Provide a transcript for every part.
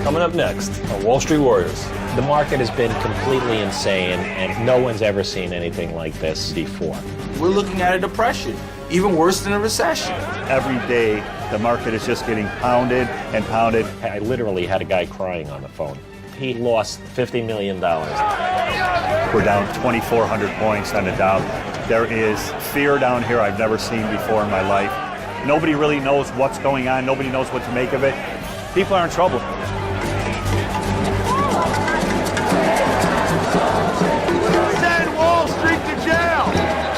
Coming up next on Wall Street Warriors. The market has been completely insane, and no one's ever seen anything like this before. We're looking at a depression, even worse than a recession. Every day, the market is just getting pounded and pounded. I literally had a guy crying on the phone. He lost $50 million. We're down 2,400 points on the Dow. There is fear down here I've never seen before in my life. Nobody really knows what's going on. Nobody knows what to make of it. People are in trouble. Send Wall Street to jail!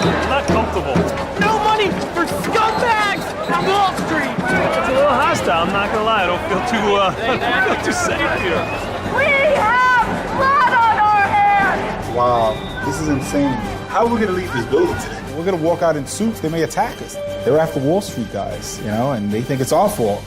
I'm not comfortable. No money for scumbags on Wall Street! It's a little hostile, I'm not gonna lie. I don't feel too safe here. We have blood on our hands! Wow, this is insane. How are we going to leave this building today? We're going to walk out in suits. They may attack us. They're after Wall Street guys, and they think it's our fault.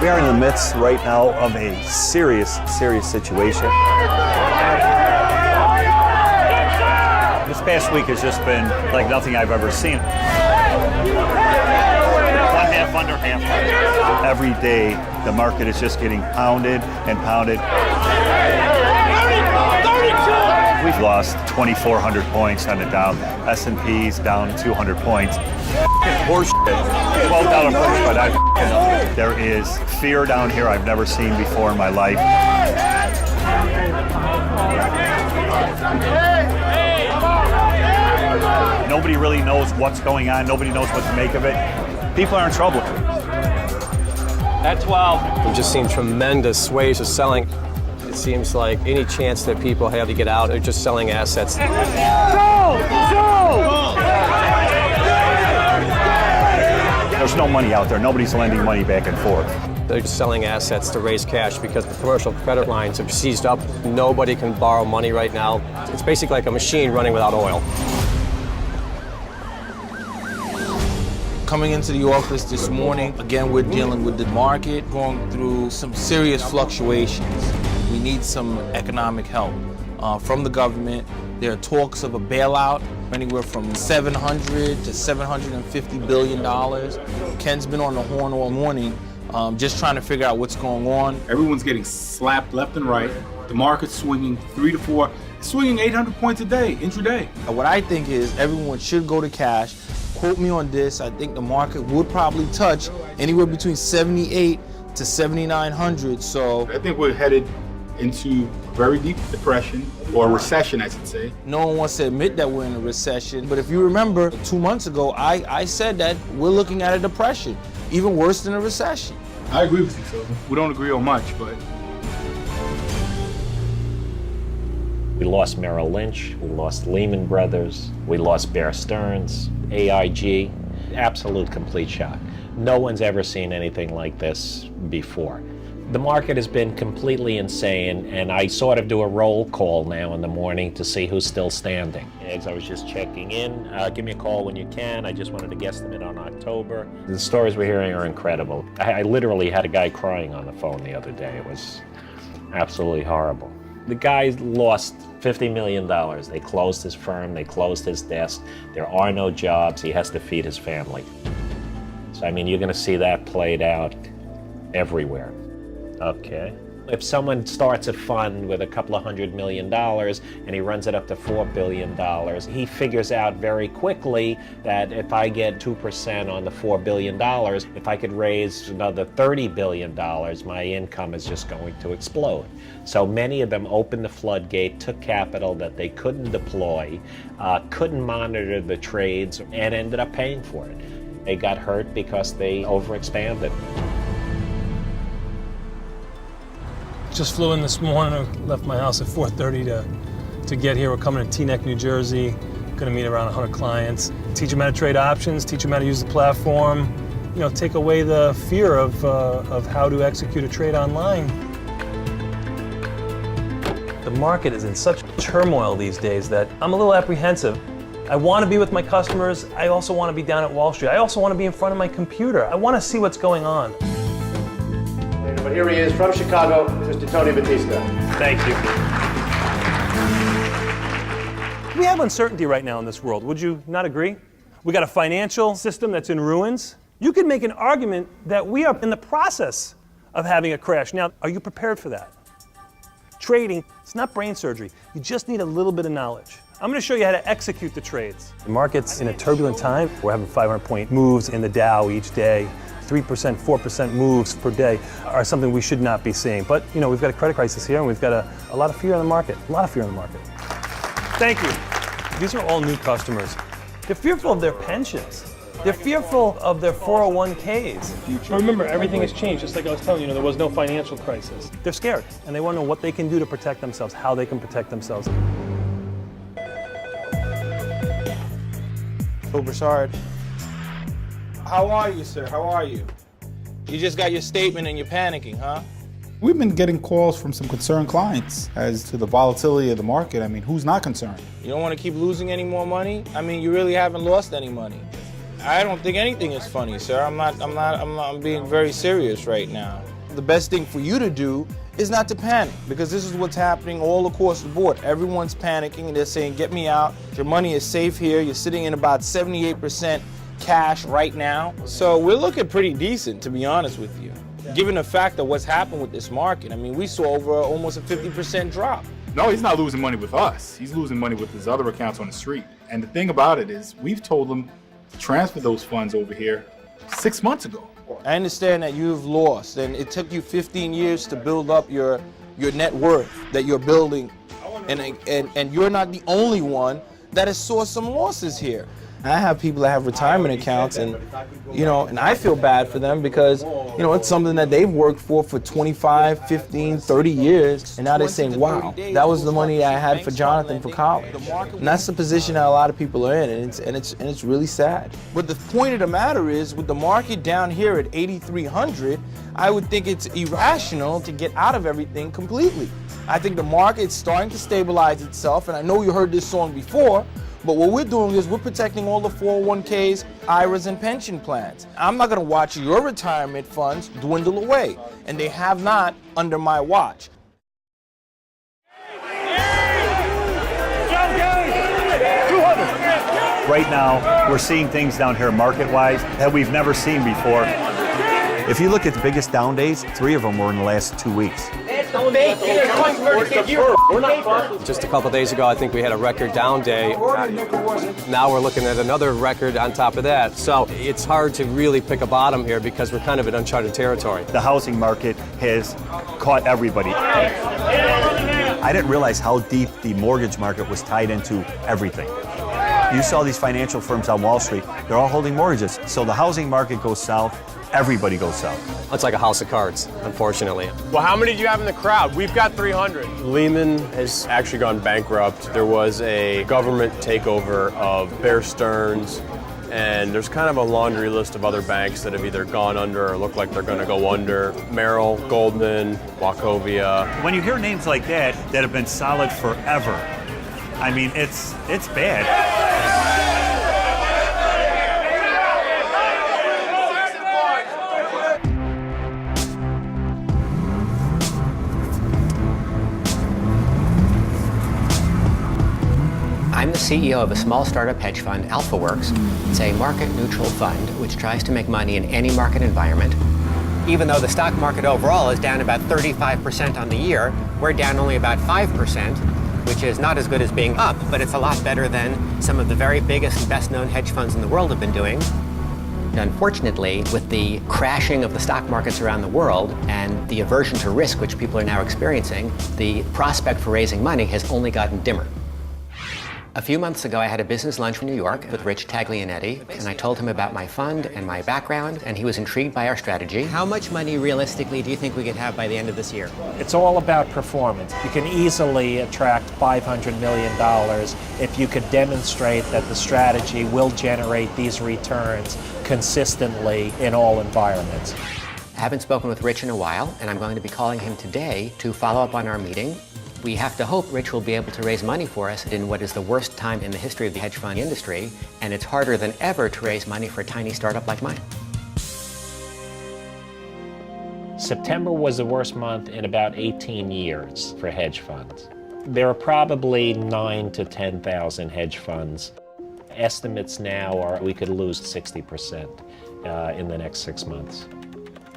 We are in the midst right now of a serious situation. This past week has just been like nothing I've ever seen. One half under half. Every day, the market is just getting pounded and pounded. We've lost 2,400 points on the Dow. S&P's down 200 points. Horse shit. $12 price, but there is fear down here I've never seen before in my life. Nobody really knows what's going on. Nobody knows what to make of it. People are in trouble. At 12. We've just seen tremendous waves of selling. It seems like any chance that people have to get out are just selling assets. There's no money out there. Nobody's lending money back and forth. They're just selling assets to raise cash because the commercial credit lines have seized up. Nobody can borrow money right now. It's basically like a machine running without oil. Coming into the office this morning, again, we're dealing with the market going through some serious fluctuations. We need some economic help from the government. There are talks of a bailout, anywhere from $700 to $750 billion. Ken's been on the horn all morning, just trying to figure out what's going on. Everyone's getting slapped left and right. The market's swinging 3 to 4, swinging 800 points a day, intraday. What I think is everyone should go to cash. Quote me on this, I think the market would probably touch anywhere between 78 to 7,900. So I think we're headed into very deep depression, or recession, I should say. No one wants to admit that we're in a recession, but if you remember, 2 months ago, I said that we're looking at a depression, even worse than a recession. I agree with you, Phil. We don't agree on much, but... We lost Merrill Lynch, we lost Lehman Brothers, we lost Bear Stearns, AIG. Absolute complete shock. No one's ever seen anything like this before. The market has been completely insane, and I sort of do a roll call now in the morning to see who's still standing. As I was just checking in, give me a call when you can. I just wanted to guesstimate on October. The stories we're hearing are incredible. I literally had a guy crying on the phone the other day. It was absolutely horrible. The guy lost $50 million. They closed his firm, they closed his desk. There are no jobs. He has to feed his family. So, I mean, you're going to see that played out everywhere. Okay. If someone starts a fund with a couple of $100 million and he runs it up to $4 billion, he figures out very quickly that if I get 2% on the $4 billion, if I could raise another $30 billion, my income is just going to explode. So many of them opened the floodgate, took capital that they couldn't deploy, couldn't monitor the trades, and ended up paying for it. They got hurt because they overexpanded. Just flew in this morning. I left my house at 4:30 to get here. We're coming to Teaneck, New Jersey. Going to meet around 100 clients. Teach them how to trade options. Teach them how to use the platform. You know, take away the fear of how to execute a trade online. The market is in such turmoil these days that I'm a little apprehensive. I want to be with my customers. I also want to be down at Wall Street. I also want to be in front of my computer. I want to see what's going on. But here he is from Chicago, Mr. Tony Batista. Thank you. We have uncertainty right now in this world. Would you not agree? We got a financial system that's in ruins. You could make an argument that we are in the process of having a crash. Now, are you prepared for that? Trading, it's not brain surgery. You just need a little bit of knowledge. I'm going to show you how to execute the trades. The market's in a turbulent time. We're having 500-point moves in the Dow each day. 3%, 4% moves per day are something we should not be seeing. But, you know, we've got a credit crisis here, and we've got a lot of fear in the market. A lot of fear in the market. Thank you. These are all new customers. They're fearful of their pensions. They're fearful of their 401ks. Remember, everything has changed. Just like I was telling you, there was no financial crisis. They're scared, and they want to know what they can do to protect themselves, how they can protect themselves. Oh, Broussard. How are you, sir? How are you? You just got your statement and you're panicking, huh? We've been getting calls from some concerned clients as to the volatility of the market. I mean, who's not concerned? You don't want to keep losing any more money? I mean, you really haven't lost any money. I don't think anything is funny, sir. I'm being very serious right now. The best thing for you to do is not to panic, because this is what's happening all across the board. Everyone's panicking and they're saying, get me out. Your money is safe here. You're sitting in about 78% cash right now. So we're looking pretty decent, to be honest with you. Given the fact of what's happened with this market, I mean, we saw over almost a 50% drop. No, he's not losing money with us. He's losing money with his other accounts on the street. And the thing about it is, we've told him to transfer those funds over here 6 months ago. I understand that you've lost, and it took you 15 years to build up your net worth that you're building, and you're not the only one that has saw some losses here. I have people that have retirement accounts, and and I feel bad for them because it's something that they've worked for 25, 15, 30 years, and now they're saying, wow, that was the money I had for Jonathan for college. And that's the position that a lot of people are in, and it's really sad. But the point of the matter is, with the market down here at 8,300, I would think it's irrational to get out of everything completely. I think the market's starting to stabilize itself, and I know you heard this song before, but what we're doing is we're protecting all the 401ks, IRAs, and pension plans. I'm not going to watch your retirement funds dwindle away, and they have not under my watch. Right now, we're seeing things down here market-wise that we've never seen before. If you look at the biggest down days, 3 of them were in the last 2 weeks. Just a couple days ago, I think we had a record down day. Now we're looking at another record on top of that. So it's hard to really pick a bottom here because we're kind of in uncharted territory. The housing market has caught everybody. I didn't realize how deep the mortgage market was tied into everything. You saw these financial firms on Wall Street, they're all holding mortgages. So the housing market goes south, everybody goes south. It's like a house of cards, unfortunately. Well, how many do you have in the crowd? We've got 300. Lehman has actually gone bankrupt. There was a government takeover of Bear Stearns, and there's kind of a laundry list of other banks that have either gone under or look like they're going to go under. Merrill, Goldman, Wachovia. When you hear names like that have been solid forever, I mean, it's bad. the CEO of a small startup hedge fund, AlphaWorks. It's a market-neutral fund which tries to make money in any market environment. Even though the stock market overall is down about 35% on the year, we're down only about 5%, which is not as good as being up, but it's a lot better than some of the very biggest and best-known hedge funds in the world have been doing. Unfortunately, with the crashing of the stock markets around the world and the aversion to risk which people are now experiencing, the prospect for raising money has only gotten dimmer. A few months ago, I had a business lunch in New York with Rich Taglianetti, and I told him about my fund and my background, and he was intrigued by our strategy. How much money, realistically, do you think we could have by the end of this year? It's all about performance. You can easily attract $500 million if you could demonstrate that the strategy will generate these returns consistently in all environments. I haven't spoken with Rich in a while, and I'm going to be calling him today to follow up on our meeting. We have to hope Rich will be able to raise money for us in what is the worst time in the history of the hedge fund industry, and it's harder than ever to raise money for a tiny startup like mine. September was the worst month in about 18 years for hedge funds. There are probably 9,000 to 10,000 hedge funds. Estimates now are we could lose 60% in the next 6 months.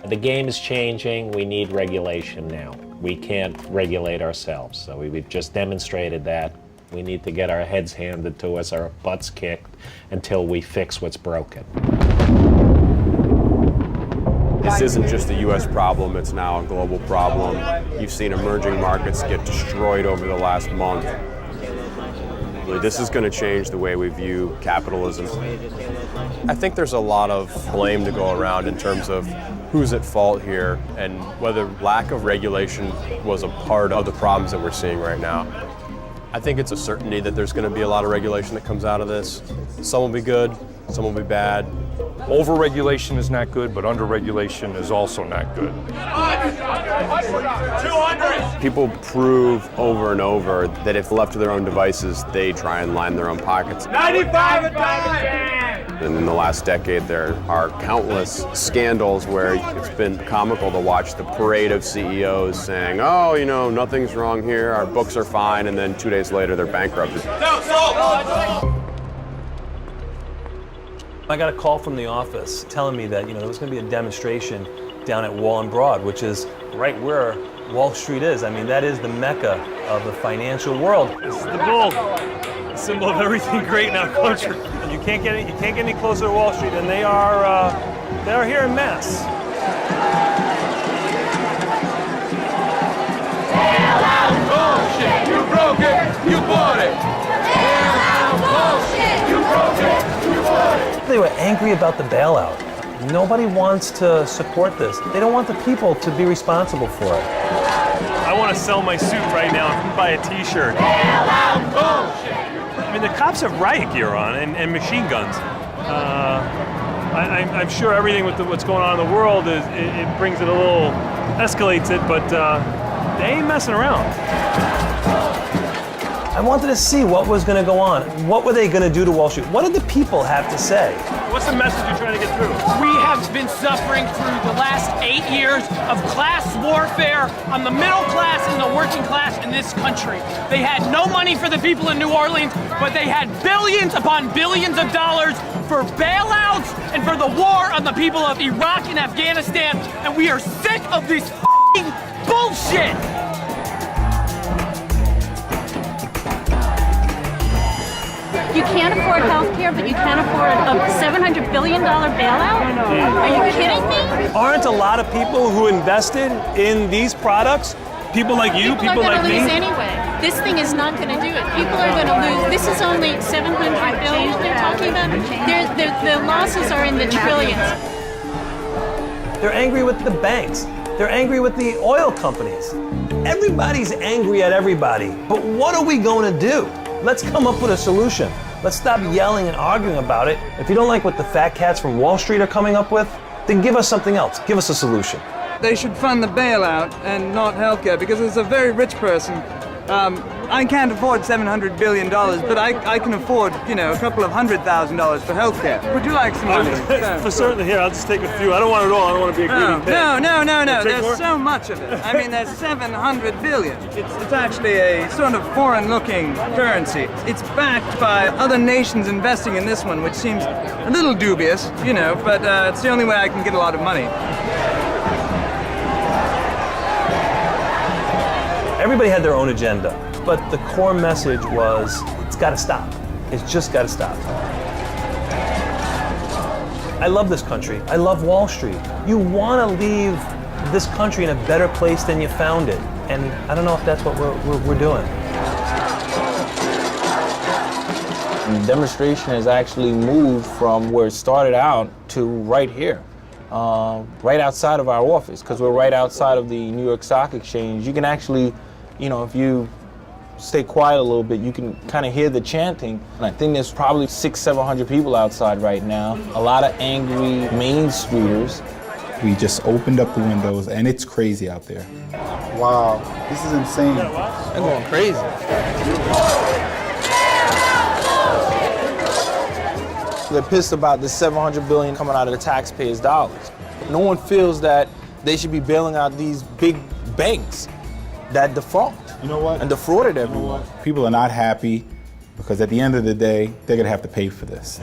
The game is changing. We need regulation now. We can't regulate ourselves, so we've just demonstrated that. We need to get our heads handed to us, our butts kicked, until we fix what's broken. This isn't just a U.S. problem, it's now a global problem. You've seen emerging markets get destroyed over the last month. This is going to change the way we view capitalism. I think there's a lot of blame to go around in terms of who's at fault here and whether lack of regulation was a part of the problems that we're seeing right now. I think it's a certainty that there's going to be a lot of regulation that comes out of this. Some will be good, some will be bad. Over-regulation is not good, but under-regulation is also not good. 200! People prove over and over that if left to their own devices, they try and line their own pockets. 95 a time! And in the last decade, there are countless scandals where it's been comical to watch the parade of CEOs saying, oh, you know, nothing's wrong here, our books are fine, and then 2 days later, they're bankrupted. I got a call from the office telling me that, there was going to be a demonstration down at Wall and Broad, which is right where Wall Street is. I mean, that is the mecca of the financial world. This is the bull, the symbol of everything great in our country. And you can't get any closer to Wall Street, and they are here en masse. Bullshit! You broke it! You bought it! Bullshit! You broke it! You bought it! They were angry about the bailout. Nobody wants to support this. They don't want the people to be responsible for it. I want to sell my suit right now and buy a t-shirt. Bailout bullshit! I mean, the cops have riot gear on and machine guns. I'm sure everything with what's going on in the world it brings it a little, escalates it, but they ain't messing around. I wanted to see what was going to go on. What were they going to do to Wall Street? What did the people have to say? What's the message you're trying to get through? We have been suffering through the last 8 years of class warfare on the middle class and the working class in this country. They had no money for the people in New Orleans, but they had billions upon billions of dollars for bailouts and for the war on the people of Iraq and Afghanistan, and we are sick of this f***ing bullshit! You can't afford health care, but you can't afford a $700 billion bailout? Are you kidding me? Aren't a lot of people who invested in these products, people like you, people like me? People are going to lose anyway. This thing is not going to do it. People are going to lose. This is only $700 billion they're talking about. The losses are in the trillions. They're angry with the banks. They're angry with the oil companies. Everybody's angry at everybody. But what are we going to do? Let's come up with a solution. Let's stop yelling and arguing about it. If you don't like what the fat cats from Wall Street are coming up with, then give us something else. Give us a solution. They should fund the bailout and not healthcare, because it's a very rich person I can't afford $700 billion, but I can afford, a couple of $100,000 for healthcare. Would you like some money? For certainly, here, I'll just take a few. I don't want it all. I don't want to be a greedy pig. No. There's so much of it. I mean, there's 700 billion. It's actually a sort of foreign-looking currency. It's backed by other nations investing in this one, which seems a little dubious, but it's the only way I can get a lot of money. Everybody had their own agenda, but the core message was, it's got to stop. It's just got to stop. I love this country. I love Wall Street. You want to leave this country in a better place than you found it, and I don't know if that's what we're doing. The demonstration has actually moved from where it started out to right here. Right outside of our office, because we're right outside of the New York Stock Exchange. You can actually, if you stay quiet a little bit, you can kind of hear the chanting. And I think there's probably 600-700 people outside right now. A lot of angry Main Streeters. We just opened up the windows, and it's crazy out there. Wow, this is insane. They're going crazy. They're pissed about the $700 billion coming out of the taxpayers' dollars. No one feels that they should be bailing out these big banks that default. You know what? And defrauded everyone. People are not happy because at the end of the day, they're gonna have to pay for this.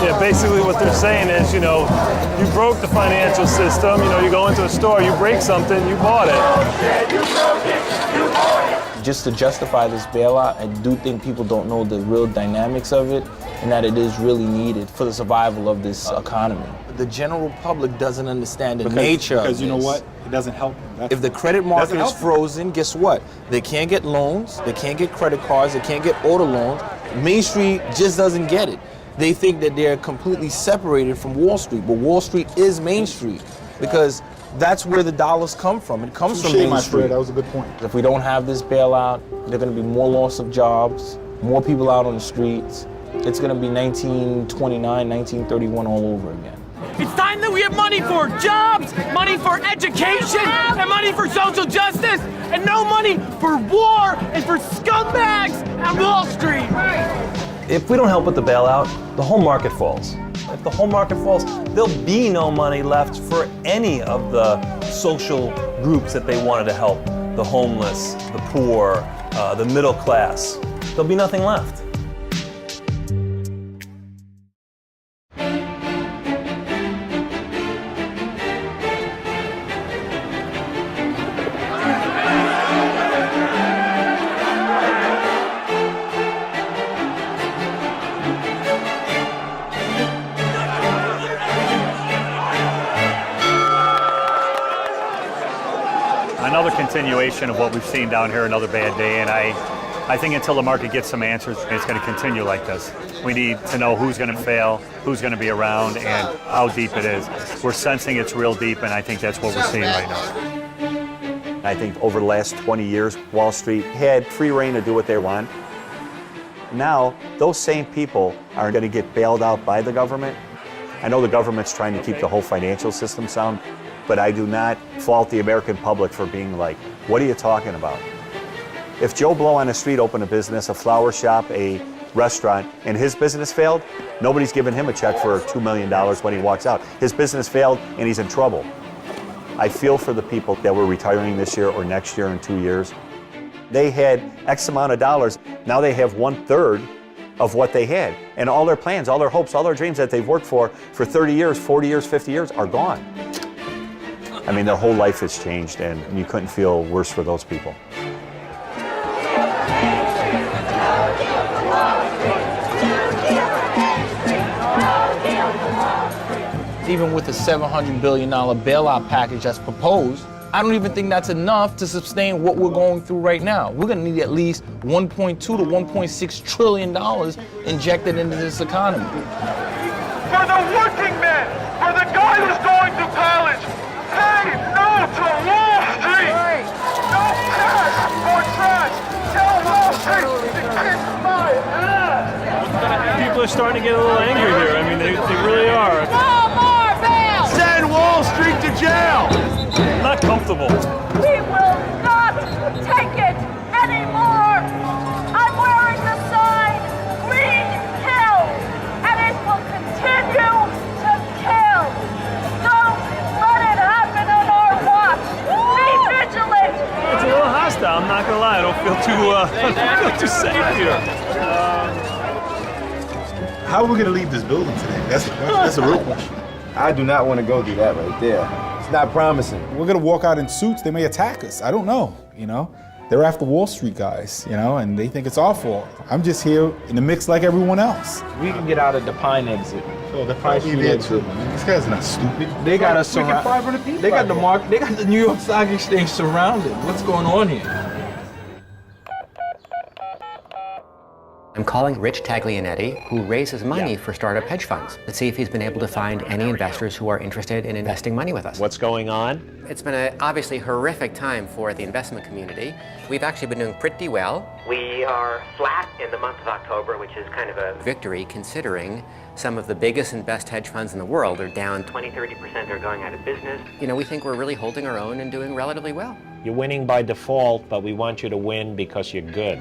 Yeah, basically what they're saying is, you broke the financial system. You go into a store, you break something, you bought it. Just to justify this bailout, I do think people don't know the real dynamics of it and that it is really needed for the survival of this economy. The general public doesn't understand the nature of this. Because you know what? It doesn't help them. If the credit market is frozen, guess what? They can't get loans, they can't get credit cards, they can't get auto loans. Main Street just doesn't get it. They think that they're completely separated from Wall Street, but Wall Street is Main Street because that's where the dollars come from. It comes from Main Street. That was a good point. If we don't have this bailout, there's going to be more loss of jobs, more people out on the streets. It's going to be 1929, 1931 all over again. It's time that we have money for jobs, money for education, and money for social justice, and no money for war and for scumbags at Wall Street. If we don't help with the bailout, the whole market falls. If the whole market falls, there'll be no money left for any of the social groups that they wanted to help. The homeless, the poor, the middle class. There'll be nothing left. Another continuation of what we've seen down here, another bad day, and I think until the market gets some answers, it's going to continue like this. We need to know who's going to fail, who's going to be around, and how deep it is. We're sensing it's real deep, and I think that's what we're seeing right now. I think over the last 20 years, Wall Street had free reign to do what they want. Now, those same people are going to get bailed out by the government. I know the government's trying to keep the whole financial system sound, but I do not fault the American public for being like, what are you talking about? If Joe Blow on the street opened a business, a flower shop, a restaurant, and his business failed, nobody's giving him a check for $2 million when he walks out. His business failed and he's in trouble. I feel for the people that were retiring this year or next year in 2 years. They had X amount of dollars, now they have 1/3 of what they had. And all their plans, all their hopes, all their dreams that they've worked for 30 years, 40 years, 50 years are gone. I mean, their whole life has changed, and you couldn't feel worse for those people. Even with the $700 billion bailout package that's proposed, I don't even think that's enough to sustain what we're going through right now. We're going to need at least $1.2 to $1.6 trillion injected into this economy. For the working man, for the guy who's going to college, say no to Wall Street! No cash for trash! Tell Wall Street to kiss my ass! People are starting to get a little angry here. I mean, they really are. No more bail! Send Wall Street to jail! Not comfortable. We will not take it! I'm not gonna lie, I don't feel too safe here. How are we gonna leave this building today? That's the question. That's a real question. I do not want to go through that right there. It's not promising. We're gonna walk out in suits. They may attack us. I don't know. You know, they're after Wall Street guys. You know, and they think it's our fault. I'm just here in the mix like everyone else. We can get out of the Pine exit. Oh, the Pine exit. These guys are not stupid. They got us surrounded. They got They got the New York Stock Exchange surrounded. What's going on here? I'm calling Rich Taglianetti, who raises money for startup hedge funds, to see if he's been able to find any investors who are interested in investing money with us. What's going on? It's been an obviously horrific time for the investment community. We've actually been doing pretty well. We are flat in the month of October, which is kind of a victory considering some of the biggest and best hedge funds in the world are down 20-30% are going out of business. You know, we think we're really holding our own and doing relatively well. You're winning by default, but we want you to win because you're good.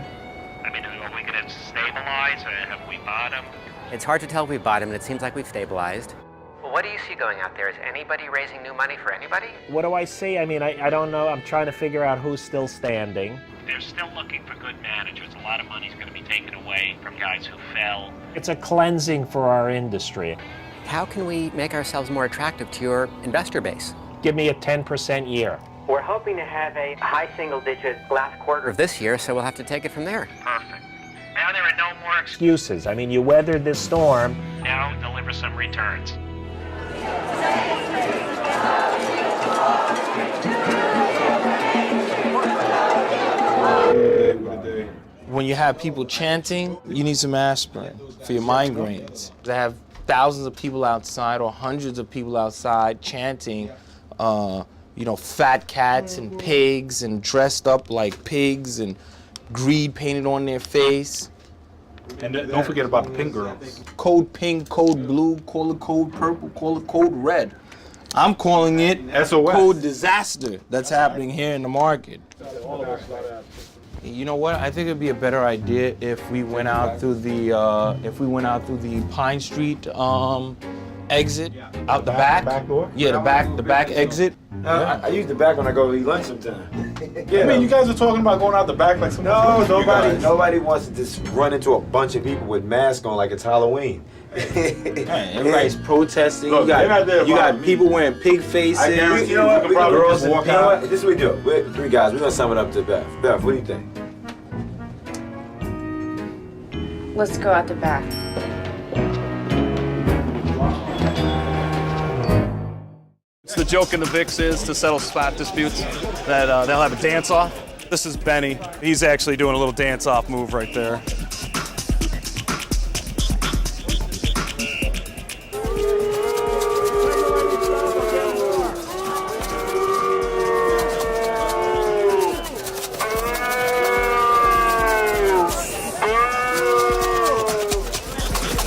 I mean, are we going to stabilize or have we bottomed? It's hard to tell if we've bottomed. It seems like we've stabilized. Well, what do you see going out there? Is anybody raising new money for anybody? What do I see? I mean, I don't know. I'm trying to figure out who's still standing. They're still looking for good managers. A lot of money's going to be taken away from guys who fell. It's a cleansing for our industry. How can we make ourselves more attractive to your investor base? Give me a 10% year. We're hoping to have a high single-digit last quarter of this year, so we'll have to take it from there. Perfect. Now there are no more Excuses. I mean, you weathered this storm. Now deliver some returns. When you have people chanting, you need some aspirin for your migraines. They have thousands of people outside or hundreds of people outside chanting, you know, fat cats and pigs and dressed up like pigs and greed painted on their face. And don't forget about the pink girls. Code pink, code blue, call it code purple, call it code red. I'm calling it SOS. Code disaster that's happening here in the market. You know what? I think it'd be a better idea if we went out through the Pine Street exit out the back. Back door? Yeah, the back exit. I use the back when I go to eat lunch sometimes. I mean, you guys are talking about going out the back like some. No, nobody wants to just run into a bunch of people with masks on like it's Halloween. Everybody's protesting. Look, you got people wearing pig faces. I guarantee you know what? Girls walk out. This is what we do. We're three guys. We're gonna sum it up to Beth. Beth, what do you think? Let's go out the back. The joke in the VIX is to settle spot disputes that they'll have a dance-off. This is Benny. He's actually doing a little dance-off move right there.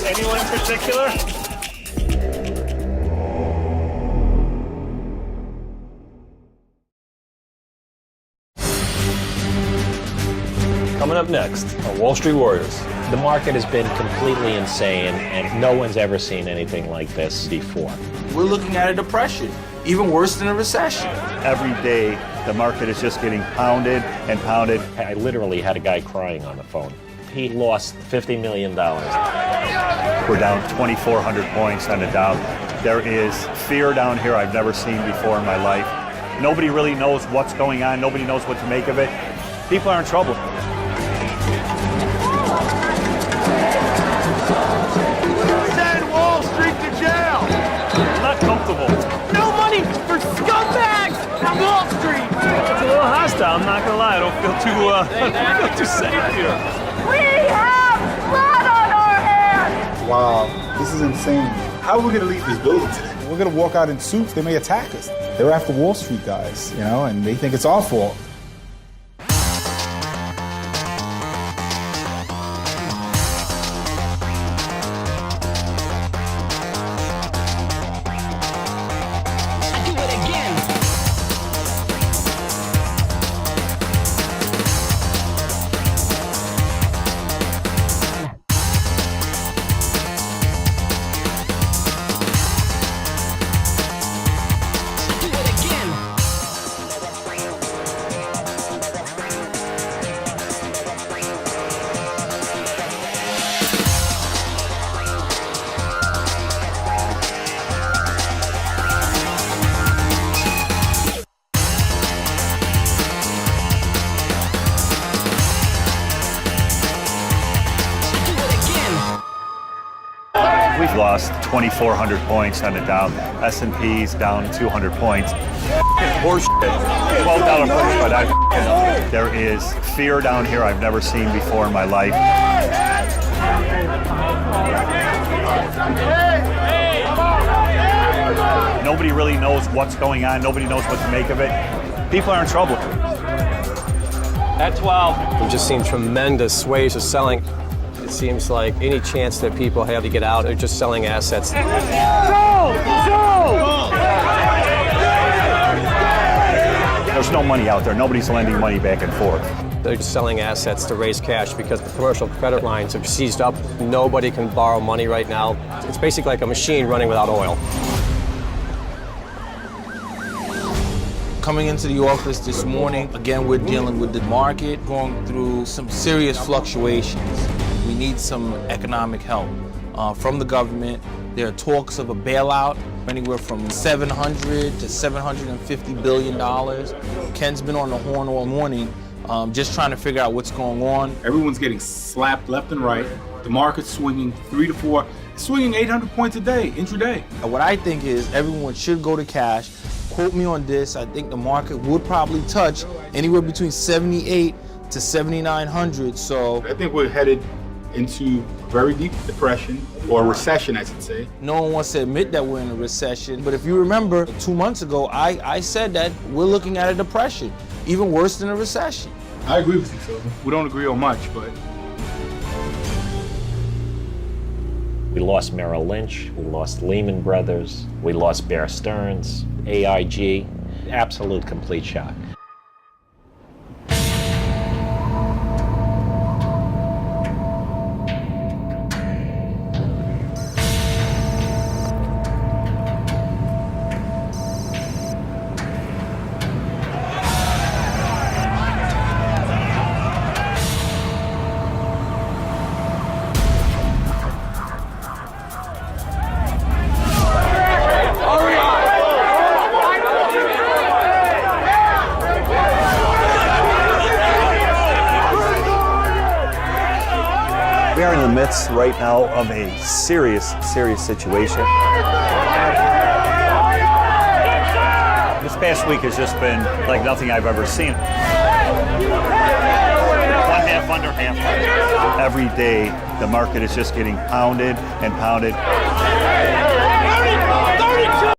Anyone in particular? Coming up next on Wall Street Warriors. The market has been completely insane, and no one's ever seen anything like this before. We're looking at a depression, even worse than a recession. Every day, the market is just getting pounded and pounded. I literally had a guy crying on the phone. He lost $50 million. We're down 2,400 points on the Dow. There is fear down here I've never seen before in my life. Nobody really knows what's going on. Nobody knows what to make of it. People are in trouble. Send Wall Street to jail! I'm not comfortable. No money for scumbags on Wall Street! It's a little hostile, I'm not gonna lie. I don't feel too safe here. We have blood on our hands! Wow, this is insane. How are we gonna leave this building today? We're gonna walk out in suits. They may attack us. They're after Wall Street guys, you know, and they think it's our fault. We've lost 2,400 points on the Dow. S&P's down 200 points. Horse shit. $12 but I know. There is fear down here I've never seen before in my life. Nobody really knows what's going on. Nobody knows what to make of it. People are in trouble. At 12. We've just seen tremendous waves of selling. It seems like any chance that people have to get out, they're just selling assets. There's no money out there. Nobody's lending money back and forth. They're just selling assets to raise cash because the commercial credit lines have seized up. Nobody can borrow money right now. It's basically like a machine running without oil. Coming into the office this morning, again, we're dealing with the market going through some serious fluctuations. We need some economic help from the government. There are talks of a bailout, anywhere from $700 to $750 billion. Ken's been on the horn all morning, just trying to figure out what's going on. Everyone's getting slapped left and right. The market's swinging 3 to 4, swinging 800 points a day, intraday. What I think is everyone should go to cash. Quote me on this, I think the market would probably touch anywhere between 78 to 7,900. So I think we're headed into very deep depression, or recession, I should say. No one wants to admit that we're in a recession, but if you remember 2 months ago, I said that we're looking at a depression, even worse than a recession. I agree with you, Phil. We don't agree on much, but We lost Merrill Lynch, we lost Lehman Brothers, we lost Bear Stearns, AIG, absolute complete shock. We are in the midst right now of a serious situation. This past week has just been like nothing I've ever seen. One half under half. Every day, the market is just getting pounded and pounded.